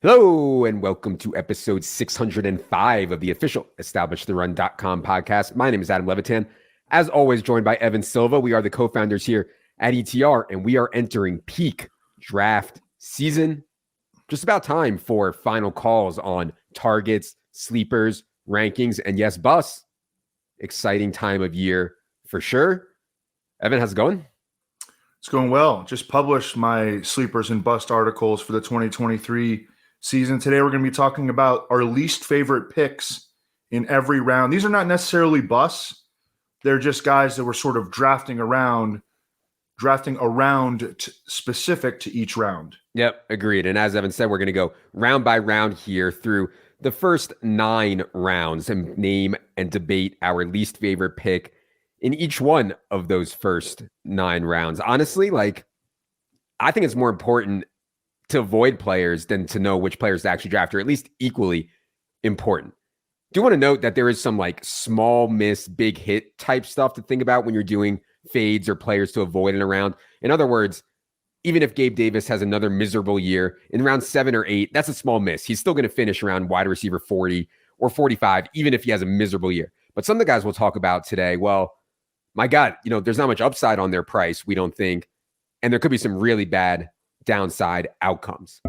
Hello, and welcome to episode 605 of the official EstablishTheRun.com podcast. My name is Adam Levitan. As always, joined by Evan Silva. We are the co-founders here at ETR, and we are entering peak draft season. Just about time for final calls on targets, sleepers, rankings, and yes, bus. Exciting time of year for sure. Evan, how's it going? It's going well. Just published my sleepers and bust articles for the 2023 season. Today, we're going to be talking about our least favorite picks in every round. These are not necessarily busts. They're just guys that were sort of drafting around specific to each round. Yep, agreed. And as Evan said, we're going to go round by round here through the first 9 rounds and name and debate our least favorite pick in each one of those first 9 rounds. Honestly, I think it's more important to avoid players than to know which players to actually draft, or at least equally important. Do want to note that there is some small miss, big hit type stuff to think about when you're doing fades or players to avoid in a round. In other words, even if Gabe Davis has another miserable year in round 7 or 8, that's a small miss. He's still going to finish around wide receiver 40 or 45, even if he has a miserable year. But some of the guys we'll talk about today, well, my God, there's not much upside on their price, we don't think. And there could be some really bad downside outcomes.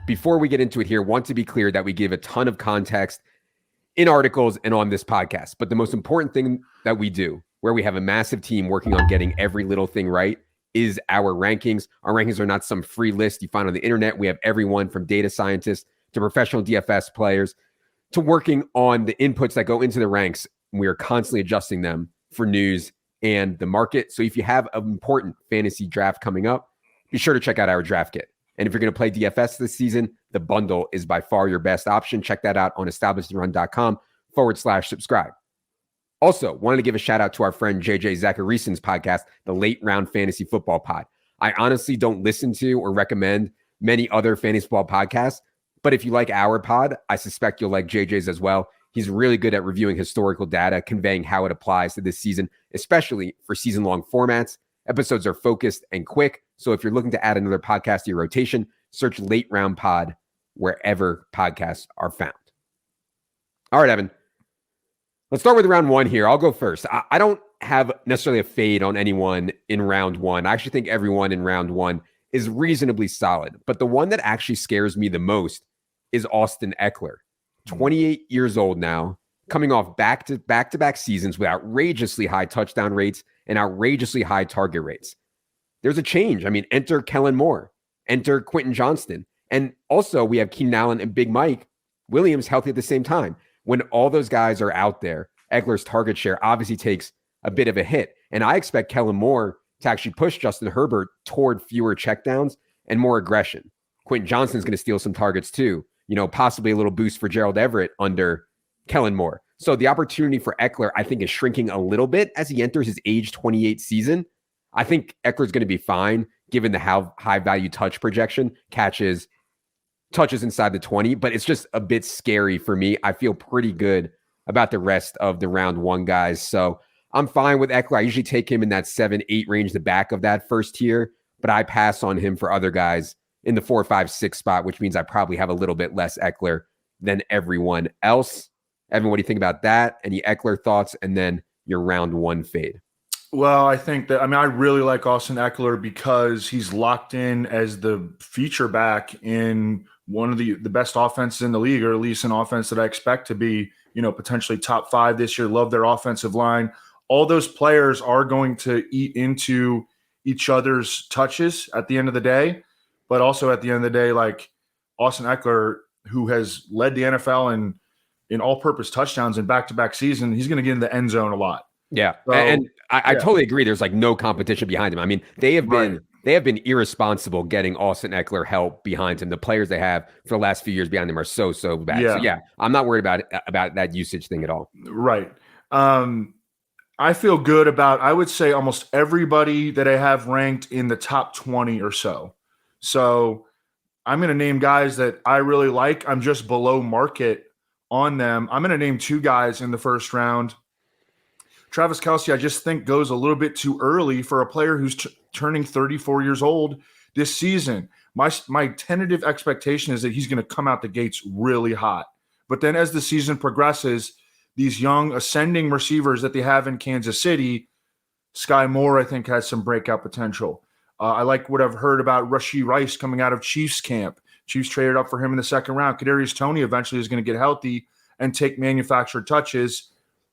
Before we get into it here, want to be clear that we give a ton of context in articles and on this podcast. But the most important thing that we do, where we have a massive team working on getting every little thing right, is our rankings. Our rankings are not some free list you find on the internet. We have everyone from data scientists to professional DFS players to working on the inputs that go into the ranks. We are constantly adjusting them for news and the market. So if you have an important fantasy draft coming up, be sure to check out our draft kit. And if you're going to play DFS this season, the bundle is by far your best option. Check that out on establishtheRun.com/subscribe. Also, wanted to give a shout out to our friend JJ Zacharysen's podcast, the Late Round Fantasy Football Pod. I honestly don't listen to or recommend many other fantasy football podcasts, but if you like our pod, I suspect you'll like JJ's as well. He's really good at reviewing historical data, conveying how it applies to this season, especially for season-long formats. Episodes are focused and quick, so if you're looking to add another podcast to your rotation, search Late Round Pod wherever podcasts are found. All right, Evan. Let's start with round 1 here. I'll go first. I don't have necessarily a fade on anyone in round 1. I actually think everyone in round 1 is reasonably solid, but the one that actually scares me the most is Austin Ekeler. 28 years old now, coming off back-to-back seasons with outrageously high touchdown rates and outrageously high target rates. There's a change. Enter Kellen Moore, enter Quentin Johnston, and also we have Keenan Allen and Big Mike Williams healthy at the same time. When all those guys are out there, Ekeler's target share obviously takes a bit of a hit, and I expect Kellen Moore to actually push Justin Herbert toward fewer checkdowns and more aggression. Quentin Johnston's going to steal some targets too. Possibly a little boost for Gerald Everett under Kellen Moore. So the opportunity for Ekeler, I think, is shrinking a little bit as he enters his age 28 season. I think Eckler's going to be fine given the high value touch projection, touches inside the 20, but it's just a bit scary for me. I feel pretty good about the rest of the round 1 guys. So I'm fine with Ekeler. I usually take him in that 7-8 range, the back of that first tier, but I pass on him for other guys in the 4, 5, 6 spot, which means I probably have a little bit less Ekeler than everyone else. Evan, what do you think about that? Any Ekeler thoughts? And then your round 1 fade. Well, I think that, I really like Austin Ekeler because he's locked in as the feature back in one of the best offenses in the league, or at least an offense that I expect to be, potentially top 5 this year. Love their offensive line. All those players are going to eat into each other's touches at the end of the day. But also at the end of the day, Austin Ekeler, who has led the NFL in all-purpose touchdowns in back-to-back season, he's going to get in the end zone a lot. Yeah, so, and I totally agree. There's no competition behind him. They have been irresponsible getting Austin Ekeler help behind him. The players they have for the last few years behind him are so bad. Yeah. So yeah, I'm not worried about that usage thing at all. Right. I feel good about, I would say, almost everybody that I have ranked in the top 20 or so. So I'm going to name guys that I really like. I'm just below market on them. I'm going to name 2 guys in the first round. Travis Kelce, I just think, goes a little bit too early for a player who's turning 34 years old this season. My tentative expectation is that he's going to come out the gates really hot. But then as the season progresses, these young ascending receivers that they have in Kansas City, Sky Moore, I think, has some breakout potential. I like what I've heard about Rashee Rice coming out of Chiefs camp. Chiefs traded up for him in the second round. Kadarius Toney eventually is going to get healthy and take manufactured touches.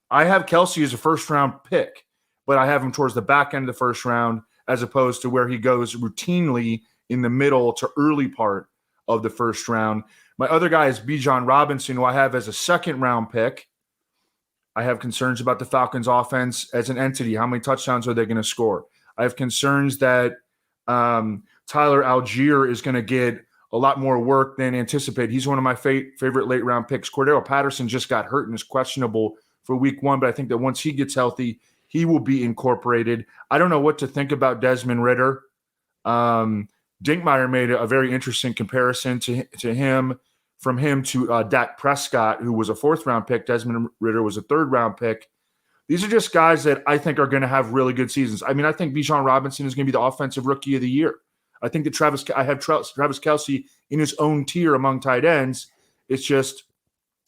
I have Kelsey as a first-round pick, but I have him towards the back end of the first round as opposed to where he goes routinely in the middle to early part of the first round. My other guy is Bijan Robinson, who I have as a second-round pick. I have concerns about the Falcons' offense as an entity. How many touchdowns are they going to score? I have concerns that Tyler Algier is going to get a lot more work than anticipated. He's one of my favorite late-round picks. Cordero Patterson just got hurt and is questionable for week 1, but I think that once he gets healthy, he will be incorporated. I don't know what to think about Desmond Ridder. Dinkmeyer made a very interesting comparison to him, from him to Dak Prescott, who was a 4th-round pick. Desmond Ridder was a 3rd-round pick. These are just guys that I think are going to have really good seasons. I mean, I think Bijan Robinson is going to be the offensive rookie of the year. I think that I have Travis Kelce in his own tier among tight ends. It's just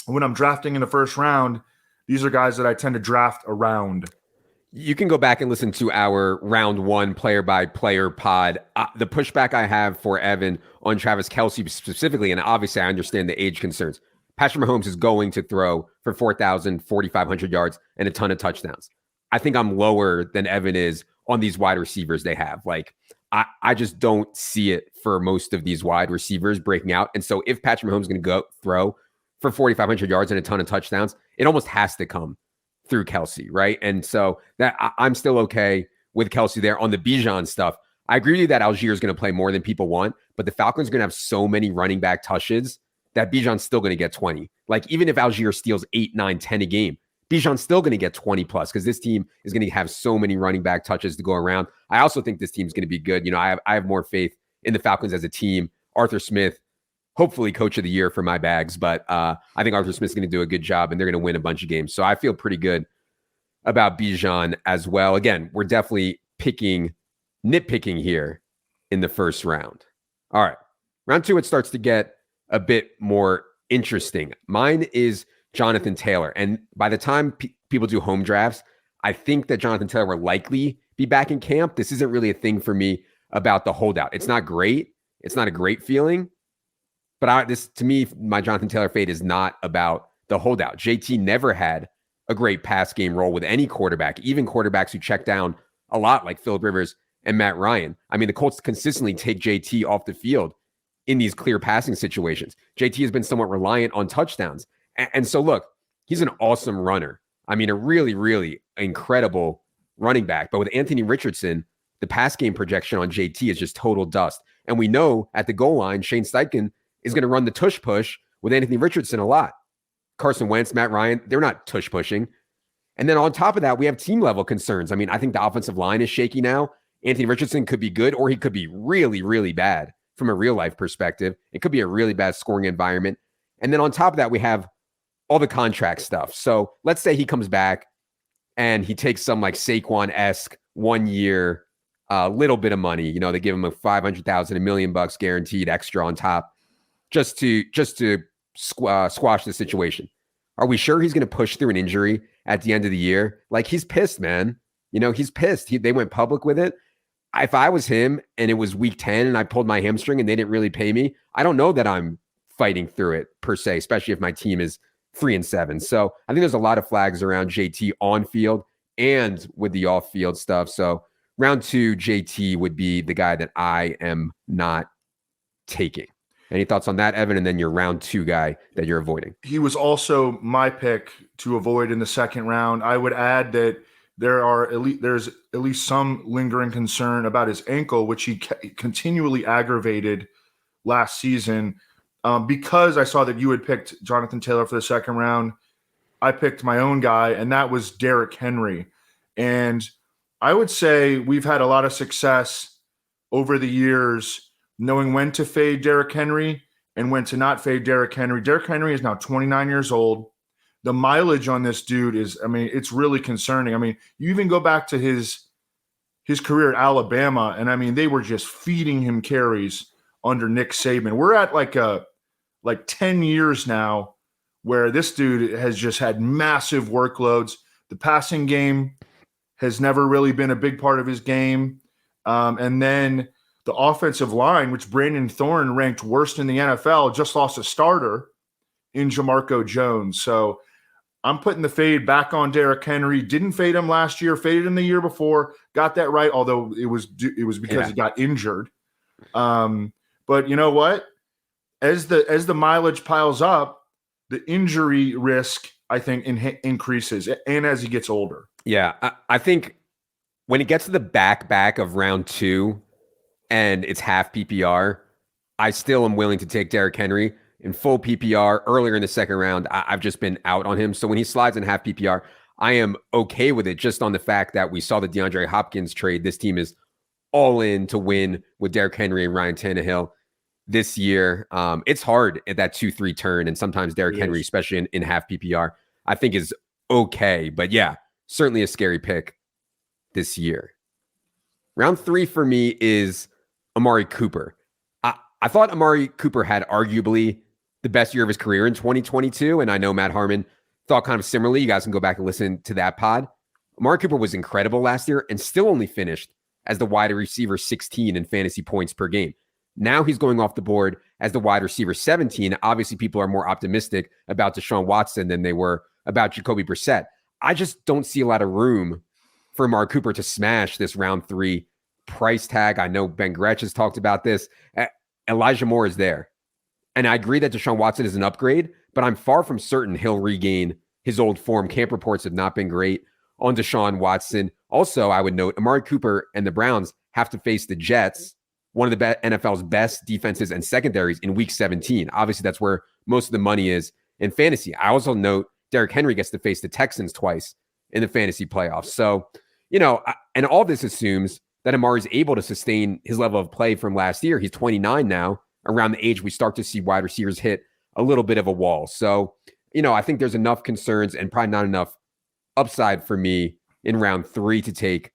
when I'm drafting in the first round, these are guys that I tend to draft around. You can go back and listen to our round 1 player-by-player pod. The pushback I have for Evan on Travis Kelce specifically, and obviously I understand the age concerns. Patrick Mahomes is going to throw for 4,000, 4,500 yards and a ton of touchdowns. I think I'm lower than Evan is on these wide receivers they have. Like, I just don't see it for most of these wide receivers breaking out. And so if Patrick Mahomes is going to go throw for 4,500 yards and a ton of touchdowns, it almost has to come through Kelce, right? And so that I'm still okay with Kelce there. On the Bijan stuff, I agree with you that Algier is going to play more than people want, but the Falcons are going to have so many running back touches that Bijan's still going to get 20. Like, even if Algier steals 8, 9, 10 a game, Bijan's still going to get 20 plus because this team is going to have so many running back touches to go around. I also think this team's going to be good. You know, I have more faith in the Falcons as a team. Arthur Smith, hopefully coach of the year for my bags, but I think Arthur Smith's going to do a good job and they're going to win a bunch of games. So I feel pretty good about Bijan as well. Again, we're definitely nitpicking here in the first round. All right. Round 2, it starts to get a bit more interesting. Mine is Jonathan Taylor. And by the time people do home drafts, I think that Jonathan Taylor will likely be back in camp. This isn't really a thing for me about the holdout. It's not great. It's not a great feeling. But to me, my Jonathan Taylor fate is not about the holdout. JT never had a great pass game role with any quarterback, even quarterbacks who check down a lot like Phillip Rivers and Matt Ryan. I mean, the Colts consistently take JT off the field in these clear passing situations. JT has been somewhat reliant on touchdowns. And so, look, he's an awesome runner. I mean, a really, really incredible running back. But with Anthony Richardson, the pass game projection on JT is just total dust. And we know at the goal line, Shane Steichen is going to run the tush push with Anthony Richardson a lot. Carson Wentz, Matt Ryan, they're not tush pushing. And then on top of that, we have team level concerns. I mean, I think the offensive line is shaky now. Anthony Richardson could be good or he could be really, really bad from a real life perspective. It could be a really bad scoring environment. And then on top of that, we have all the contract stuff. So let's say he comes back and he takes some like Saquon-esque 1 year, little bit of money. You know, they give him a $500,000, $1 million guaranteed extra on top just to squash the situation. Are we sure he's going to push through an injury at the end of the year? Like, he's pissed, man. You know, he's pissed. They went public with it. If I was him and it was week 10 and I pulled my hamstring and they didn't really pay me, I don't know that I'm fighting through it per se, especially if my team is 3-7. So I think there's a lot of flags around JT on field and with the off field stuff. So round 2, JT would be the guy that I am not taking. Any thoughts on that, Evan? And then your round 2 guy that you're avoiding. He was also my pick to avoid in the second round. I would add that there's at least some lingering concern about his ankle, which he continually aggravated last season. Because I saw that you had picked Jonathan Taylor for the second round, I picked my own guy, and that was Derrick Henry. And I would say we've had a lot of success over the years knowing when to fade Derrick Henry and when to not fade Derrick Henry. Derrick Henry is now 29 years old. The mileage on this dude is, I mean, it's really concerning. I mean, you even go back to his career at Alabama, and I mean, they were just feeding him carries under Nick Saban. We're at like 10 years now where this dude has just had massive workloads. The passing game has never really been a big part of his game. And then the offensive line, which Brandon Thorne ranked worst in the NFL, just lost a starter in Jamarco Jones. So I'm putting the fade back on Derrick Henry. Didn't fade him last year, faded him the year before. Got that right, although it was because he got injured. But you know what? As the mileage piles up, the injury risk, I think, increases, and as he gets older. Yeah, I think when it gets to the back of round 2 and it's half PPR, I still am willing to take Derrick Henry. In full PPR earlier in the second round, I've just been out on him. So when he slides in half PPR, I am okay with it, just on the fact that we saw the DeAndre Hopkins trade. This team is all in to win with Derrick Henry and Ryan Tannehill this year. It's hard at that 2-3 turn, and sometimes Derrick Henry, especially in half PPR, I think is okay. But yeah, certainly a scary pick this year. Round 3 for me is Amari Cooper. I thought Amari Cooper had arguably the best year of his career in 2022, and I know Matt Harmon thought kind of similarly. You guys can go back and listen to that pod. Amari Cooper was incredible last year and still only finished as the wide receiver 16 in fantasy points per game. Now he's going off the board as the wide receiver 17. Obviously, people are more optimistic about Deshaun Watson than they were about Jacoby Brissett. I just don't see a lot of room for Amari Cooper to smash this round 3 price tag. I know Ben Gretsch has talked about this. Elijah Moore is there. And I agree that Deshaun Watson is an upgrade, but I'm far from certain he'll regain his old form. Camp reports have not been great on Deshaun Watson. Also, I would note Amari Cooper and the Browns have to face the Jets, one of the NFL's best defenses and secondaries, in week 17. Obviously, that's where most of the money is in fantasy. I also note Derrick Henry gets to face the Texans twice in the fantasy playoffs. So, and all this assumes that Amari is able to sustain his level of play from last year. He's 29 now, around the age we start to see wide receivers hit a little bit of a wall. So, I think there's enough concerns and probably not enough upside for me in round 3 to take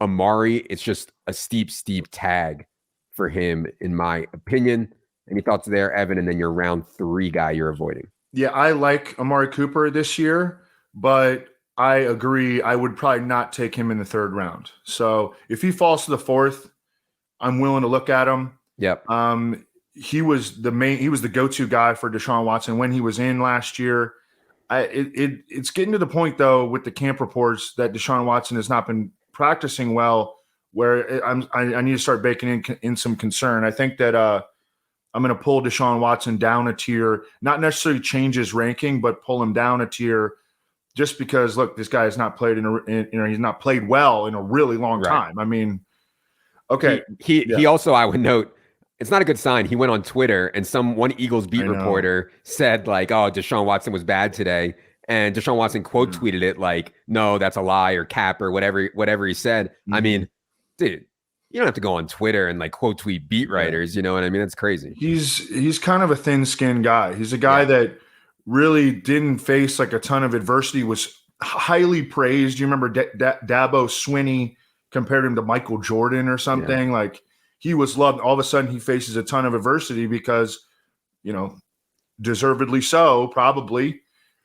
Amari. It's just a steep tag for him, in my opinion. Any thoughts there, Evan? And then your round 3 guy you're avoiding. Yeah, I like Amari Cooper this year, but I agree. I would probably not take him in the 3rd round. So if he falls to the 4th, I'm willing to look at him. Yep. He was the go-to guy for Deshaun Watson when he was in last year. It's getting to the point, though, with the camp reports that Deshaun Watson has not been practicing well, where I need to start baking in some concern. I think that I'm going to pull Deshaun Watson down a tier, not necessarily change his ranking, but pull him down a tier, just because, look, this guy has not played he's not played well in a really long time. I mean, okay. He also, I would note, it's not a good sign. He went on Twitter and one Eagles beat reporter said like, "Oh, Deshaun Watson was bad today," and Deshaun Watson quote tweeted it like, "No, that's a lie," or cap, or whatever he said. I mean, dude, you don't have to go on Twitter and like quote tweet beat writers. You know what I mean? That's crazy. He's kind of a thin-skinned guy. He's a guy that really didn't face like a ton of adversity, was highly praised. You remember Dabo Swinney compared him to Michael Jordan or something? Like, he was loved. All of a sudden he faces a ton of adversity because, deservedly so, probably.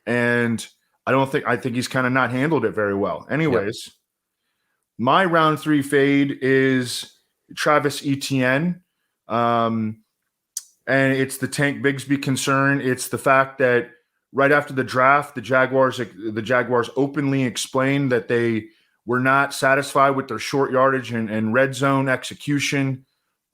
And I think he's kind of not handled it very well. Anyways, my round 3 fade is Travis Etienne. And it's the Tank Bigsby concern. It's the fact that right after the draft, the Jaguars openly explained that they were not satisfied with their short yardage and red zone execution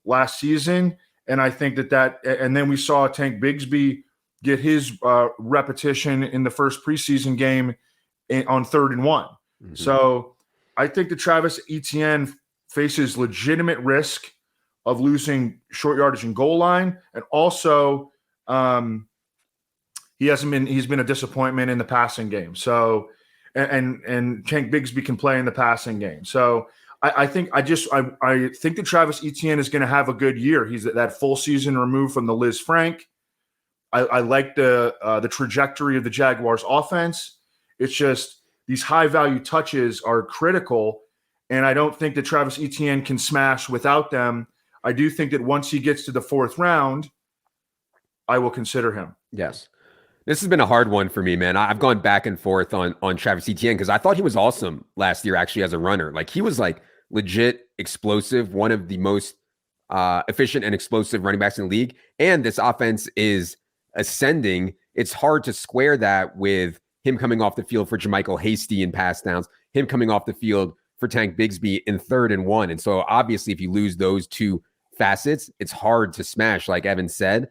last season. And I think and then we saw Tank Bigsby get his repetition in the first preseason game on 3rd and 1. Mm-hmm. So I think that Travis Etienne faces legitimate risk of losing short yardage and goal line. And also he's been a disappointment in the passing game. So, and Tank Bigsby can play in the passing game. So I think that Travis Etienne is going to have a good year. He's that full season removed from the Liz Frank. I like the trajectory of the Jaguars offense. It's just these high value touches are critical. And I don't think that Travis Etienne can smash without them. I do think that once he gets to the 4th round, I will consider him. Yes. This has been a hard one for me, man. I've gone back and forth on Travis Etienne because I thought he was awesome last year, actually, as a runner. Like, he was like legit explosive, one of the most efficient and explosive running backs in the league. And this offense is ascending. It's hard to square that with him coming off the field for Jermichael Hasty in pass downs, him coming off the field for Tank Bigsby in 3rd and 1. And so obviously, if you lose those two facets, it's hard to smash. Like Evan said,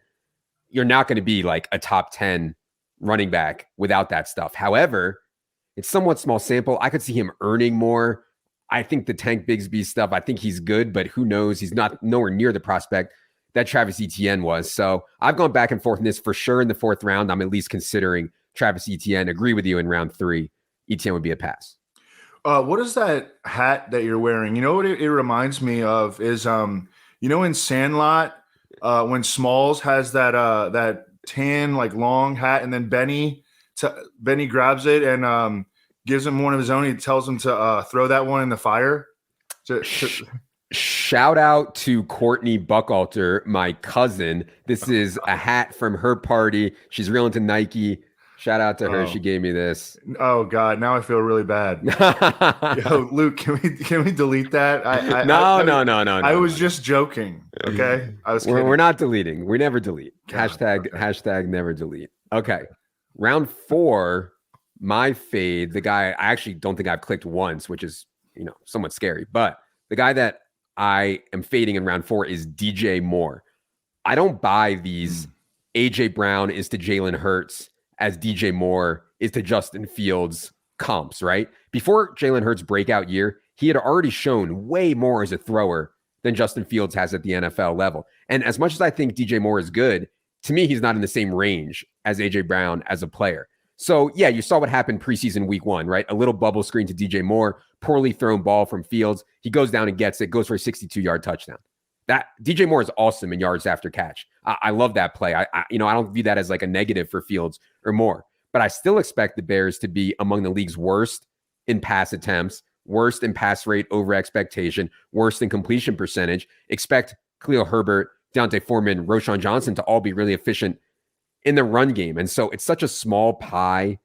you're not going to be like a top 10 running back without that stuff. However, it's somewhat small sample. I could see him earning more. I think the Tank Bigsby stuff, I think he's good, but who knows? He's not nowhere near the prospect that Travis Etienne was. So I've gone back and forth in this for sure. In the 4th round, I'm at least considering Travis Etienne. Agree with you in round 3. Etienne would be a pass. What is that hat that you're wearing? You know what it reminds me of is, in Sandlot, when Smalls has that tan, like long hat, and then Benny grabs it and gives him one of his own. He tells him to throw that one in the fire. Shout out to Courtney Buckalter, my cousin. This is a hat from her party. She's real into Nike. Shout out to her. She gave me this. Oh God, now I feel really bad. Yo, Luke, can we delete that? No. I was just joking. Okay, I was kidding. We're not deleting. We never delete. Hashtag never delete. Okay, round 4. My fade, the guy I actually don't think I've clicked once, which is somewhat scary. But the guy that I am fading in round 4 is DJ Moore. I don't buy these AJ Brown is to Jalen Hurts as DJ Moore is to Justin Fields comps, right? Before Jalen Hurts' breakout year, he had already shown way more as a thrower than Justin Fields has at the NFL level. And as much as I think DJ Moore is good, to me, he's not in the same range as AJ Brown as a player. So yeah, you saw what happened preseason week 1, right? A little bubble screen to DJ Moore, poorly thrown ball from Fields. He goes down and gets it, goes for a 62-yard touchdown. That DJ Moore is awesome in yards after catch. I love that play. I don't view that as like a negative for Fields or Moore, but I still expect the Bears to be among the league's worst in pass attempts, worst in pass rate over expectation, worst in completion percentage. Expect Khalil Herbert, Deontay Foreman, Roschon Johnson to all be really efficient in the run game. And so it's such a small pie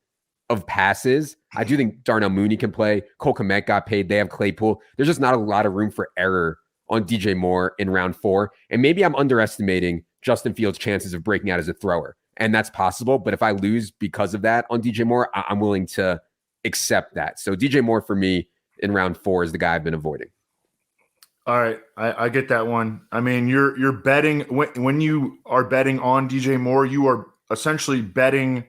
of passes. I do think Darnell Mooney can play. Cole Kmet got paid. They have Claypool. There's just not a lot of room for error on DJ Moore in round 4. And maybe I'm underestimating Justin Fields' chances of breaking out as a thrower. And that's possible. But if I lose because of that on DJ Moore, I'm willing to accept that. So DJ Moore for me in round 4 is the guy I've been avoiding. All right. I get that one. I mean, you're betting when you are betting on DJ Moore, you are essentially betting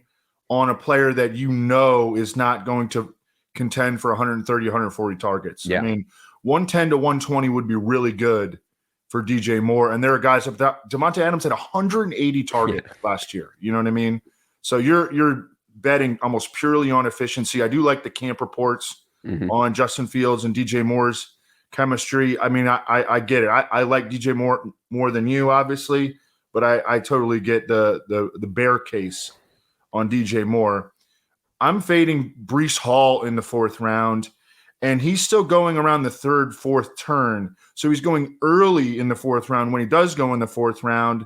on a player that is not going to contend for 130, 140 targets. Yeah. I mean, 110 to 120 would be really good for DJ Moore. And there are guys up there. Devontae Adams had 180 targets last year. You know what I mean? So you're betting almost purely on efficiency. I do like the camp reports on Justin Fields and DJ Moore's chemistry. I mean, I get it. I like DJ Moore more than you, obviously, but I totally get the bear case on DJ Moore. I'm fading Breece Hall in the 4th round. And he's still going around the 3rd, 4th turn. So he's going early in the 4th round when he does go in the 4th round.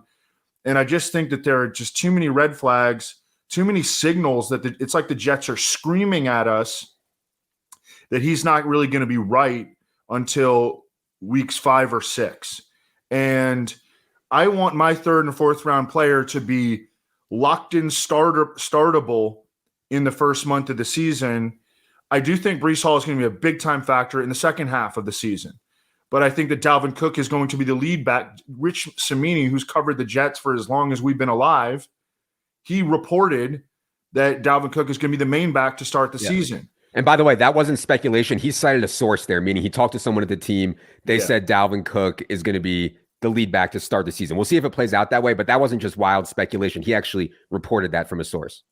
And I just think that there are just too many red flags, too many signals that it's like the Jets are screaming at us that he's not really going to be right until weeks 5 or 6. And I want my 3rd and 4th round player to be locked in startable in the first month of the season. I do think Breece Hall is going to be a big-time factor in the second half of the season. But I think that Dalvin Cook is going to be the lead back. Rich Cimini, who's covered the Jets for as long as we've been alive, he reported that Dalvin Cook is going to be the main back to start the season. And by the way, that wasn't speculation. He cited a source there, meaning he talked to someone at the team. They said Dalvin Cook is going to be the lead back to start the season. We'll see if it plays out that way, but that wasn't just wild speculation. He actually reported that from a source.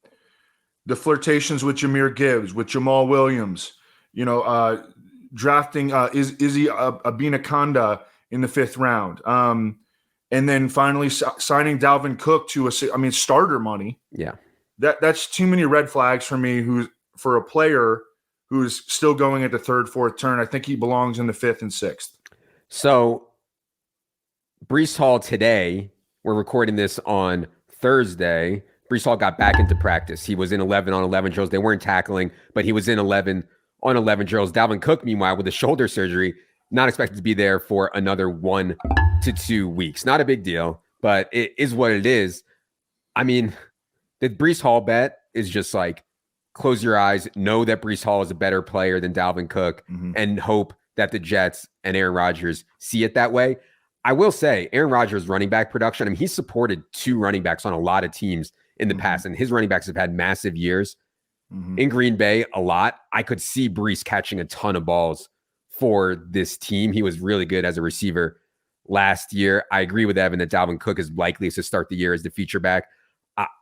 The flirtations with Jahmyr Gibbs, with Jamal Williams, drafting Izzy Abinaconda in the 5th round. And then finally signing Dalvin Cook to starter money. Yeah. That's too many red flags for me for a player who's still going at the 3rd, 4th turn. I think he belongs in the 5th and 6th. So Brees Hall today, we're recording this on Thursday. Brees Hall got back into practice. He was in 11 on 11 drills. They weren't tackling, but he was in 11 on 11 drills. Dalvin Cook, meanwhile, with the shoulder surgery, not expected to be there for another 1 to 2 weeks. Not a big deal, but it is what it is. I mean, the Brees Hall bet is just like, close your eyes, know that Brees Hall is a better player than Dalvin Cook, and hope that the Jets and Aaron Rodgers see it that way. I will say, Aaron Rodgers' running back production, I mean, he's supported 2 running backs on a lot of teams in the past, and his running backs have had massive years. In Green Bay, a lot. I could see Brees catching a ton of balls for this team. He was really good as a receiver last year. I agree with Evan that Dalvin Cook is likely to start the year as the feature back.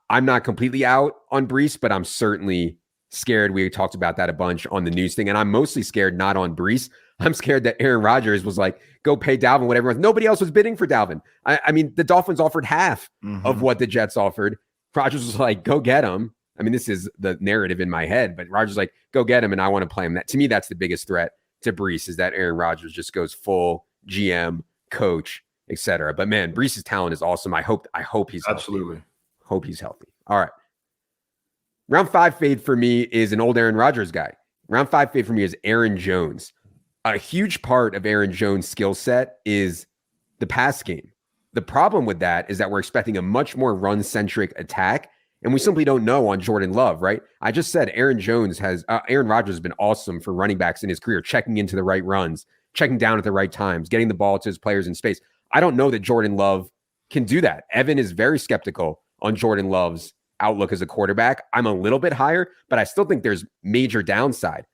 I'm not completely out on Brees, but I'm certainly scared. We talked about that a bunch on the news thing, and I'm mostly scared not on Brees. I'm scared that Aaron Rodgers was like, go pay Dalvin whatever. Nobody else was bidding for Dalvin. I mean, the Dolphins offered half of what the Jets offered. Rodgers was like, go get him. I mean, this is the narrative in my head, but Rodgers was like, go get him, and I want to play him. That, to me, that's the biggest threat to Brees, is that Aaron Rodgers just goes full GM, coach, etc. But man, Brees' talent is awesome. I hope he's absolutely healthy. Hope he's healthy. All right. Round 5 fade for me is an old Aaron Rodgers guy. Round 5 fade for me is Aaron Jones. A huge part of Aaron Jones' skill set is the pass game. The problem with that is that we're expecting a much more run-centric attack, and we simply don't know on Jordan Love, right? I just said Aaron Rodgers has been awesome for running backs in his career, checking into the right runs, checking down at the right times, getting the ball to his players in space. I don't know that Jordan Love can do that. Evan is very skeptical on Jordan Love's outlook as a quarterback. I'm a little bit higher, but I still think there's major downside.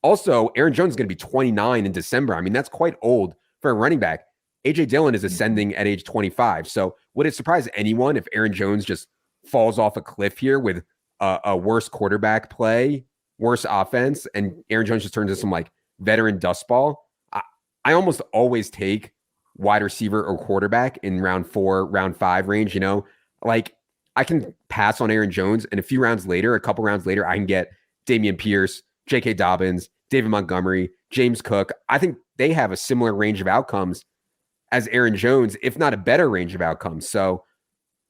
Also, Aaron Jones is going to be 29 in December. I mean, that's quite old for a running back. A.J. Dillon is ascending at age 25. So would it surprise anyone if Aaron Jones just falls off a cliff here with a worse quarterback play, worse offense, and Aaron Jones just turns into some like veteran dust ball? I almost always take wide receiver or quarterback in round 4, round 5 range, like I can pass on Aaron Jones, and a couple rounds later, I can get Dameon Pierce, J.K. Dobbins, David Montgomery, James Cook. I think they have a similar range of outcomes as Aaron Jones, if not a better range of outcomes. So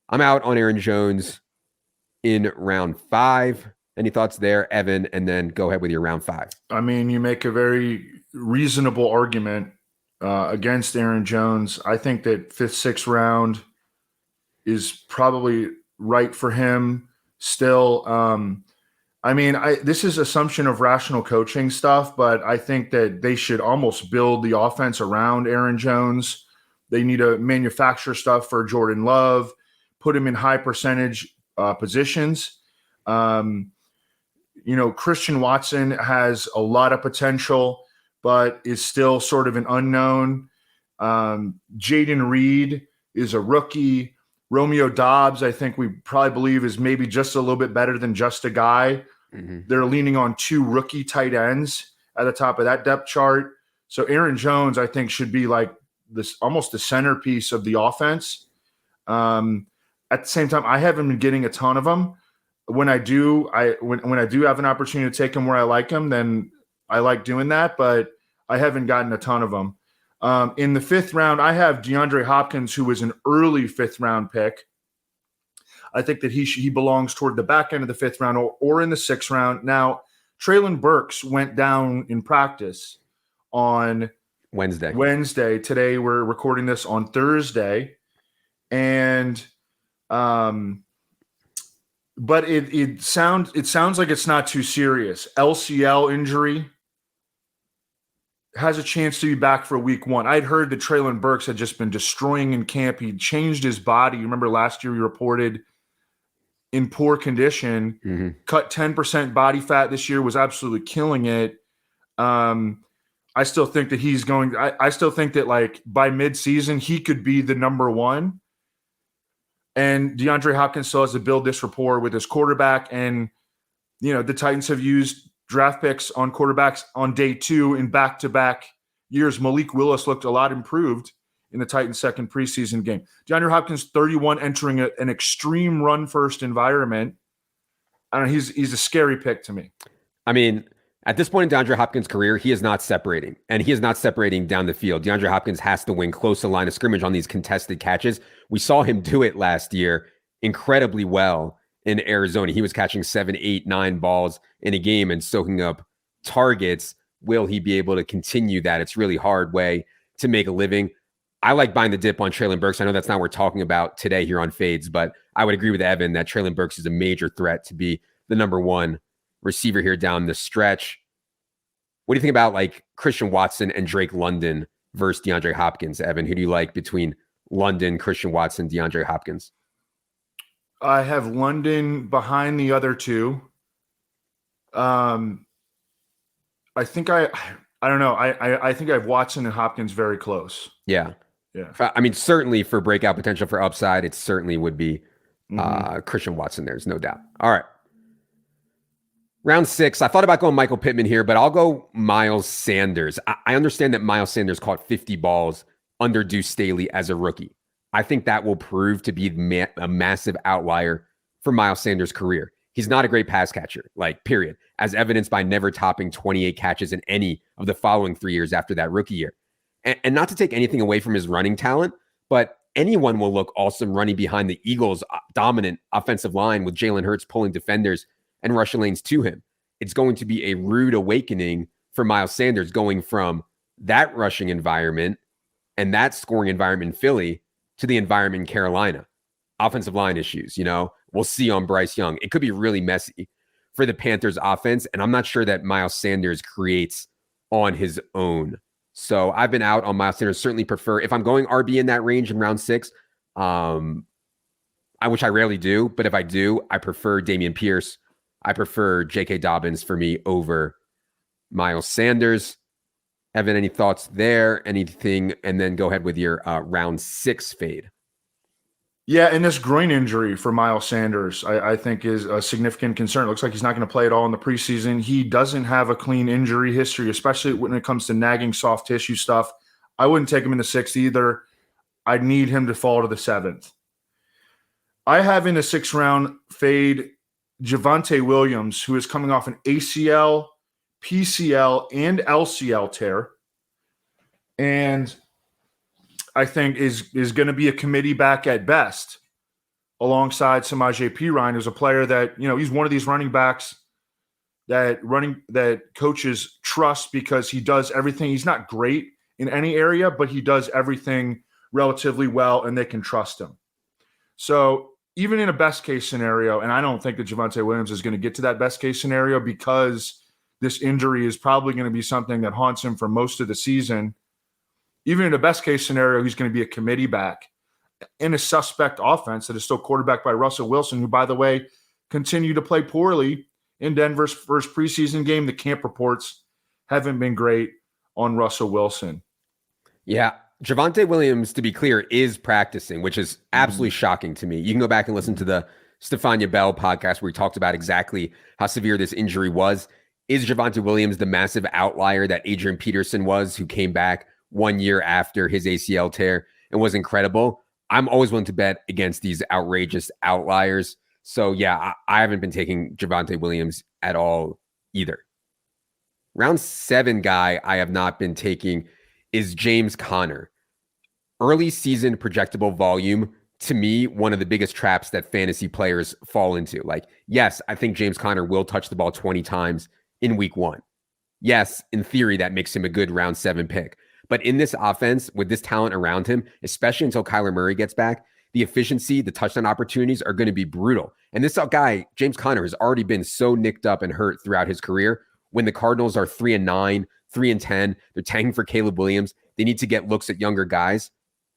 I'm out on Aaron Jones in round 5. Any thoughts there, Evan? And then go ahead with your round 5. I mean, you make a very reasonable argument against Aaron Jones. I think that 5th, 6th round is probably right for him still. This is assumption of rational coaching stuff, but I think that they should almost build the offense around Aaron Jones. They need to manufacture stuff for Jordan Love, put him in high percentage positions. Christian Watson has a lot of potential, but is still sort of an unknown. Jaden Reed is a rookie. Romeo Dobbs, I think we probably believe, is maybe just a little bit better than just a guy. They're leaning on 2 rookie tight ends at the top of that depth chart. So Aaron Jones, I think, should be like this, almost the centerpiece of the offense. At the same time, I haven't been getting a ton of them. When I do, when I do have an opportunity to take him where I like him, then I like doing that. But I haven't gotten a ton of them. In the 5th round, I have DeAndre Hopkins, who was an early 5th round pick. I think that he belongs toward the back end of the 5th round or in the 6th round. Now, Treylon Burks went down in practice on Wednesday. Today we're recording this on Thursday, and but it sounds like it's not too serious. LCL injury. Has a chance to be back for week 1. I'd heard that Treylon Burks had just been destroying in camp. He changed his body. You remember last year he reported in poor condition, cut 10% body fat this year, was absolutely killing it. I still think that I still think that like by midseason, he could be the number 1. And DeAndre Hopkins still has to build this rapport with his quarterback. And, the Titans have used draft picks on quarterbacks on day 2 in back-to-back years. Malik Willis looked a lot improved in the Titans' second preseason game. DeAndre Hopkins, 31, entering an extreme run-first environment. I don't know. He's a scary pick to me. I mean, At this point in DeAndre Hopkins' career, he is not separating, and he is not separating down the field. DeAndre Hopkins has to win close to line of scrimmage on these contested catches. We saw him do it last year incredibly well in Arizona. He was catching 7, 8, 9 balls in a game and soaking up targets. Will he be able to continue that? It's really hard way to make a living. I like buying the dip on Treylon Burks. I know that's not what we're talking about today here on Fades, but I would agree with Evan that Treylon Burks is a major threat to be the number one receiver here down the stretch. What do you think about like Christian Watson and Drake London versus DeAndre Hopkins? Evan, who do you like between London, Christian Watson, DeAndre Hopkins? I have London behind the other two. I think I don't know. I think I have Watson and Hopkins very close. Yeah. Yeah. I mean, certainly for breakout potential for upside, it certainly would be Christian Watson. There's no doubt. All right. Round 6, I thought about going Michael Pittman here, but I'll go Miles Sanders. I understand that Miles Sanders caught 50 balls under Deuce Staley as a rookie. I think that will prove to be a massive outlier for Miles Sanders' career. He's not a great pass catcher, like, period, as evidenced by never topping 28 catches in any of the following 3 years after that rookie year. And not to take anything away from his running talent, but anyone will look awesome running behind the Eagles' dominant offensive line with Jalen Hurts pulling defenders and rushing lanes to him. It's going to be a rude awakening for Miles Sanders going from that rushing environment and that scoring environment in Philly to the environment in Carolina. Offensive line issues, we'll see on Bryce Young. It could be really messy for the Panthers offense, and I'm not sure that Miles Sanders creates on his own. So I've been out on Miles Sanders. Certainly prefer, if I'm going RB in that range in round 6, which I rarely do, but if I do, I prefer Dameon Pierce. I prefer J.K. Dobbins for me over Miles Sanders. Evan, any thoughts there? Anything? And then go ahead with your round 6 fade. Yeah, and this groin injury for Miles Sanders, I think, is a significant concern. It looks like he's not going to play at all in the preseason. He doesn't have a clean injury history, especially when it comes to nagging soft tissue stuff. I wouldn't take him in the 6th either. I'd need him to fall to the 7th. I have in the 6th round fade Javonte Williams, who is coming off an ACL, PCL, and LCL tear, and I think is going to be a committee back at best, alongside Samaje Perine, who's a player that, he's one of these running backs that coaches trust because he does everything. He's not great in any area, but he does everything relatively well, and they can trust him. So even in a best case scenario, and I don't think that Javonte Williams is going to get to that best case scenario because this injury is probably going to be something that haunts him for most of the season. Even in a best case scenario, he's going to be a committee back in a suspect offense that is still quarterbacked by Russell Wilson, who, by the way, continued to play poorly in Denver's first preseason game. The camp reports haven't been great on Russell Wilson. Yeah. Javonte Williams, to be clear, is practicing, which is absolutely shocking to me. You can go back and listen to the Stefania Bell podcast where he talked about exactly how severe this injury was. Is Javonte Williams the massive outlier that Adrian Peterson was, who came back 1 year after his ACL tear and was incredible? I'm always willing to bet against these outrageous outliers. So yeah, I haven't been taking Javonte Williams at all either. Round 7 guy I have not been taking is James Conner. Early season projectable volume, to me, one of the biggest traps that fantasy players fall into. Like, yes, I think James Conner will touch the ball 20 times in week 1. Yes, in theory, that makes him a good round 7 pick. But in this offense, with this talent around him, especially until Kyler Murray gets back, the efficiency, the touchdown opportunities are going to be brutal. And this guy, James Conner, has already been so nicked up and hurt throughout his career. When the Cardinals are 3-9, 3-10, they're tanking for Caleb Williams. They need to get looks at younger guys.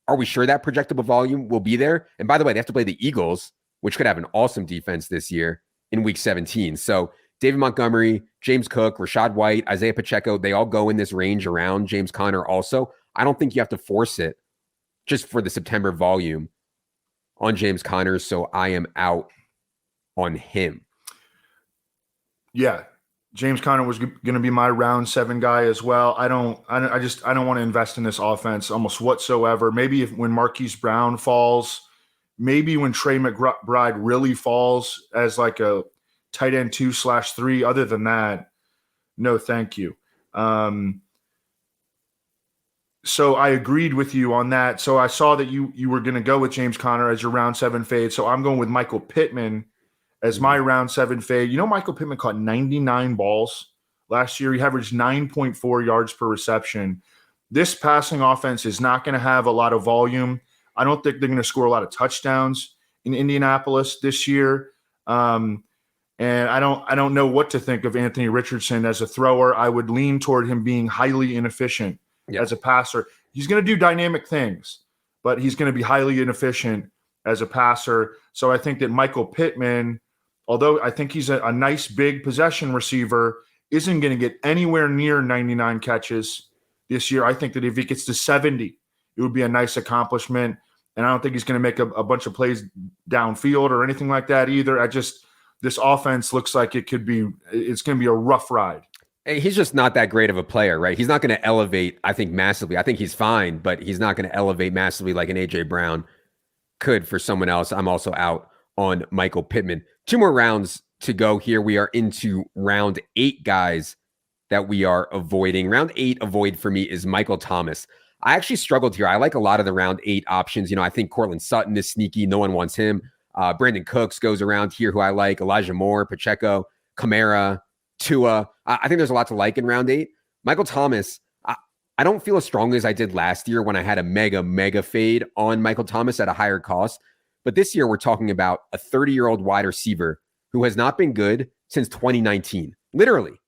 Are we sure that projectable volume will be there? And by the way, they have to play the Eagles, which could have an awesome defense this year in week 17. So David Montgomery, James Cook, Rachaad White, Isaiah Pacheco, they all go in this range around James Conner also. I don't think you have to force it just for the September volume on James Conner. So I am out on him. Yeah. James Conner was going to be my round 7 guy as well. I don't want to invest in this offense almost whatsoever. Maybe when Marquise Brown falls, maybe when Trey McBride really falls as like a tight end 2/3. Other than that, No, thank you. So I agreed with you on that. So I saw that you were going to go with James Conner as your round 7 fade. So I'm going with Michael Pittman as my round 7 fade. You know, Michael Pittman caught 99 balls last year. He averaged 9.4 yards per reception. This passing offense is not going to have a lot of volume. I don't think they're going to score a lot of touchdowns in Indianapolis this year. And I don't know what to think of Anthony Richardson as a thrower. I would lean toward him being highly inefficient as a passer. He's going to do dynamic things, but he's going to be highly inefficient as a passer. So I think that Michael Pittman, although I think he's a nice big possession receiver, isn't going to get anywhere near 99 catches this year. I think that if he gets to 70, it would be a nice accomplishment. And I don't think he's going to make a bunch of plays downfield or anything like that either. This offense looks like it's going to be a rough ride. He's just not that great of a player, right? He's not going to elevate, I think, massively. I think he's fine, but he's not going to elevate massively like an A.J. Brown could for someone else. I'm also out on Michael Pittman. 2 more rounds to go here. We are into round 8, guys, that we are avoiding. Round 8 avoid for me is Michael Thomas. I actually struggled here. I like a lot of the round 8 options. You know, I think Cortland Sutton is sneaky. No one wants him. Brandon Cooks goes around here, who I like. Elijah Moore, Pacheco, Kamara, Tua. I think there's a lot to like in round 8. Michael Thomas, I don't feel as strongly as I did last year when I had a mega fade on Michael Thomas at a higher cost. But this year we're talking about a 30-year-old wide receiver who has not been good since 2019. Literally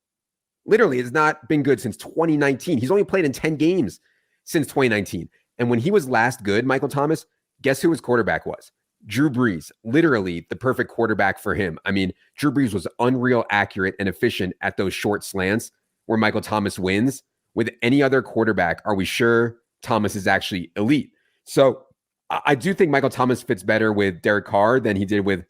has not been good since 2019. He's only played in 10 games since 2019. And when he was last good, Michael Thomas, guess who his quarterback was? Drew Brees, literally the perfect quarterback for him. I mean, Drew Brees was unreal accurate and efficient at those short slants where Michael Thomas wins. With any other quarterback, are we sure Thomas is actually elite? So I do think Michael Thomas fits better with Derek Carr than he did with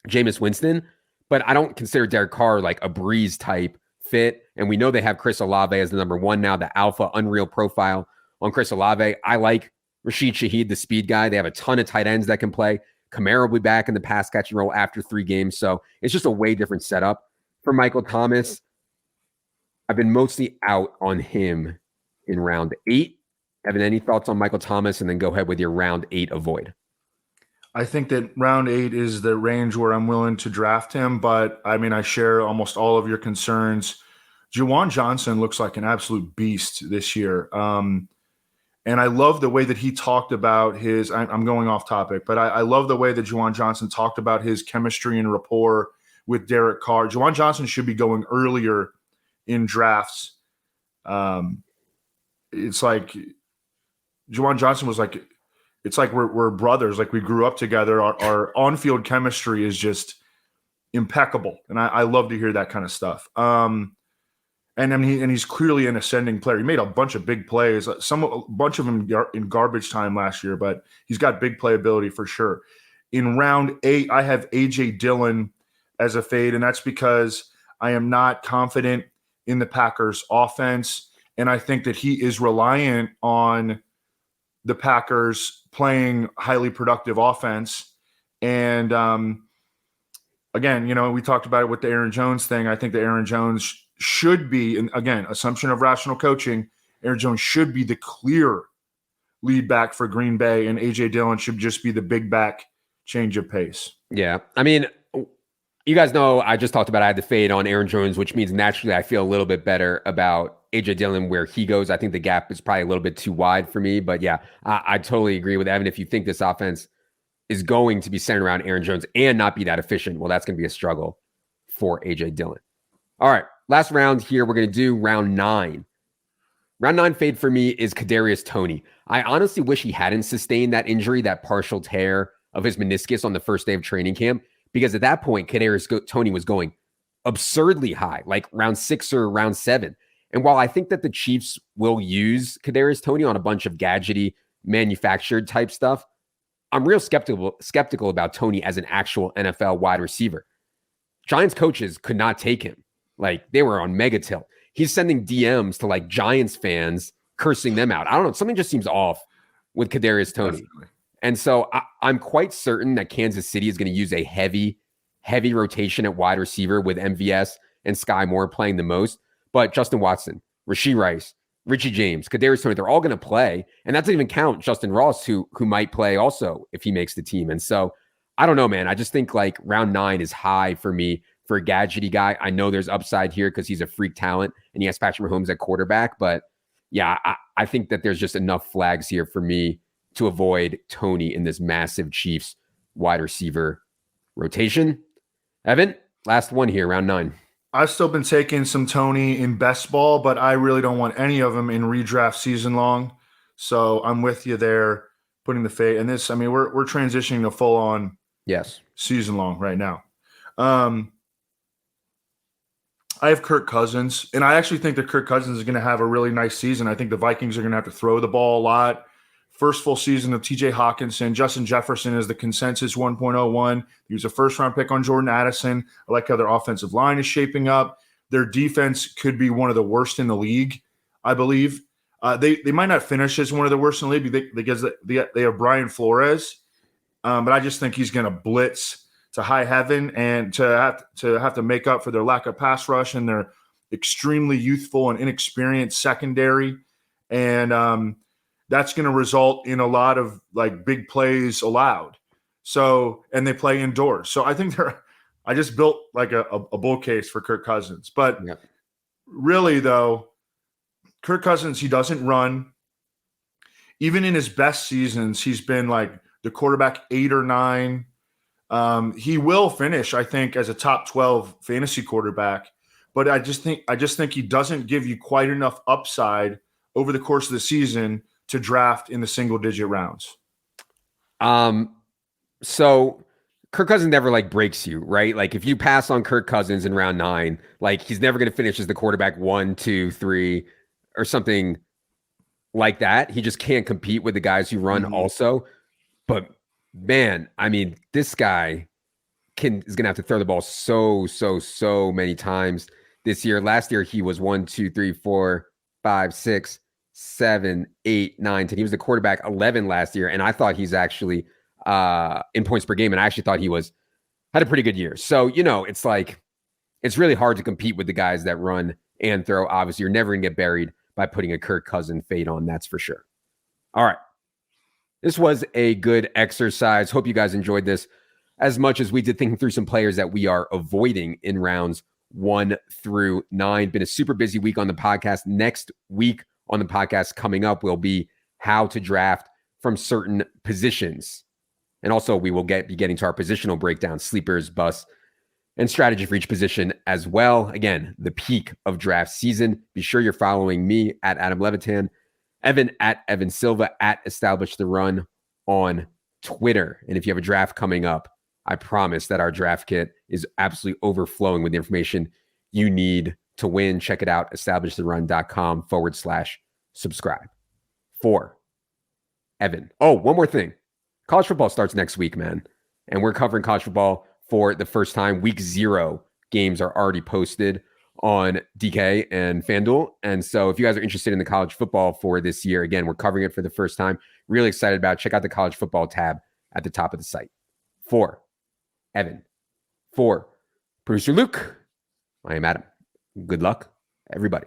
Jameis Winston, but I don't consider Derek Carr like a Brees type fit. And we know they have Chris Olave as the number 1 now, the alpha unreal profile on Chris Olave. I like Rashid Shaheed, the speed guy. They have a ton of tight ends that can play. Kamara will be back in the pass catching role after 3 games. So it's just a way different setup for Michael Thomas. I've been mostly out on him in round 8. Evan, any thoughts on Michael Thomas? And then go ahead with your round 8 avoid. I think that round 8 is the range where I'm willing to draft him. But I mean, I share almost all of your concerns. Juwan Johnson looks like an absolute beast this year. And I love the way that he talked about his – I'm going off topic, but I love the way that Juwan Johnson talked about his chemistry and rapport with Derek Carr. Juwan Johnson should be going earlier in drafts. It's like Juwan Johnson was like – it's like we're brothers. Like we grew up together. Our on-field chemistry is just impeccable. And I love to hear that kind of stuff. And I mean, he's clearly an ascending player. He made a bunch of big plays, a bunch of them in garbage time last year, but he's got big playability for sure. In round 8, I have A.J. Dillon as a fade, and that's because I am not confident in the Packers' offense, and I think that he is reliant on the Packers playing highly productive offense. And again, you know, we talked about it with the Aaron Jones thing. I think that Aaron Jones should be, and again, assumption of rational coaching, Aaron Jones should be the clear lead back for Green Bay, and A.J. Dillon should just be the big back change of pace. Yeah. I mean, you guys know I just talked about I had the fade on Aaron Jones, which means naturally I feel a little bit better about A.J. Dillon where he goes. I think the gap is probably a little bit too wide for me. But yeah, I totally agree with Evan. If you think this offense is going to be centered around Aaron Jones and not be that efficient, well, that's going to be a struggle for A.J. Dillon. All right. Last round here, we're going to do round 9. Round 9 fade for me is Kadarius Toney. I honestly wish he hadn't sustained that injury, that partial tear of his meniscus on the first day of training camp, because at that point, Kadarius Toney was going absurdly high, like round 6 or round 7. And while I think that the Chiefs will use Kadarius Toney on a bunch of gadgety, manufactured type stuff, I'm real skeptical about Toney as an actual NFL wide receiver. Giants coaches could not take him. Like, they were on mega tilt. He's sending DMs to, like, Giants fans, cursing them out. I don't know. Something just seems off with Kadarius Toney. Definitely. And so I'm quite certain that Kansas City is going to use a heavy rotation at wide receiver with MVS and Sky Moore playing the most. But Justin Watson, Rashee Rice, Richie James, Kadarius Toney, they're all going to play. And that doesn't even count Justin Ross, who might play also if he makes the team. And so I don't know, man. I just think like round 9 is high for me for a gadgety guy. I know there's upside here because he's a freak talent and he has Patrick Mahomes at quarterback. But yeah, I think that there's just enough flags here for me to avoid Toney in this massive Chiefs wide receiver rotation. Evan, last one here, round 9. I've still been taking some Toney in best ball, but I really don't want any of them in redraft season long. So I'm with you there, putting the fade. And this, I mean, we're transitioning to full on season long right now. I have Kirk Cousins, and I actually think that Kirk Cousins is going to have a really nice season. I think the Vikings are going to have to throw the ball a lot. First full season of TJ Hawkinson. Justin Jefferson is the consensus 1.01. He was a first-round pick on Jordan Addison. I like how their offensive line is shaping up. Their defense could be one of the worst in the league, I believe. They might not finish as one of the worst in the league because they have Brian Flores, but I just think he's going to blitz to high heaven and to have to make up for their lack of pass rush and their extremely youthful and inexperienced secondary. And that's going to result in a lot of like big plays allowed. So, and they play indoors. So I think I just built like a bull case for Kirk Cousins. But really though, Kirk Cousins, he doesn't run. Even in his best seasons, he's been like the quarterback 8 or 9. He will finish, I think, as a top 12 fantasy quarterback. But I just think he doesn't give you quite enough upside over the course of the season to draft in the single-digit rounds. So Kirk Cousins never like breaks you, right? Like if you pass on Kirk Cousins in round 9, like he's never going to finish as the quarterback 1, 2, 3 or something like that. He just can't compete with the guys who run also. But man, I mean, this guy is going to have to throw the ball so many times this year. Last year, he was 1, 2, 3, 4, 5, 6, 7, 8, 9, 10. He was the quarterback 11 last year. And I thought he's actually in points per game. And I actually thought he had a pretty good year. So, it's like, it's really hard to compete with the guys that run and throw. Obviously, you're never going to get buried by putting a Kirk Cousins fade on. That's for sure. All right. This was a good exercise. Hope you guys enjoyed this as much as we did, thinking through some players that we are avoiding in rounds 1 through 9. Been a super busy week on the podcast. Next week on the podcast coming up will be how to draft from certain positions. And also we will be getting to our positional breakdown, sleepers, busts, and strategy for each position as well. Again, the peak of draft season. Be sure you're following me at Adam Levitan, Evan at Evan Silva, at Establish the Run on Twitter. And if you have a draft coming up, I promise that our draft kit is absolutely overflowing with the information you need to win. Check it out, establishtheRun.com/subscribe. For Evan. Oh, one more thing. College football starts next week, man. And we're covering college football for the first time. Week 0 games are already posted on DK and FanDuel. And so if you guys are interested in the college football for this year, again, we're covering it for the first time. Really excited about it. Check out the college football tab at the top of the site. For Evan. For producer Luke, I am Adam. Good luck, everybody.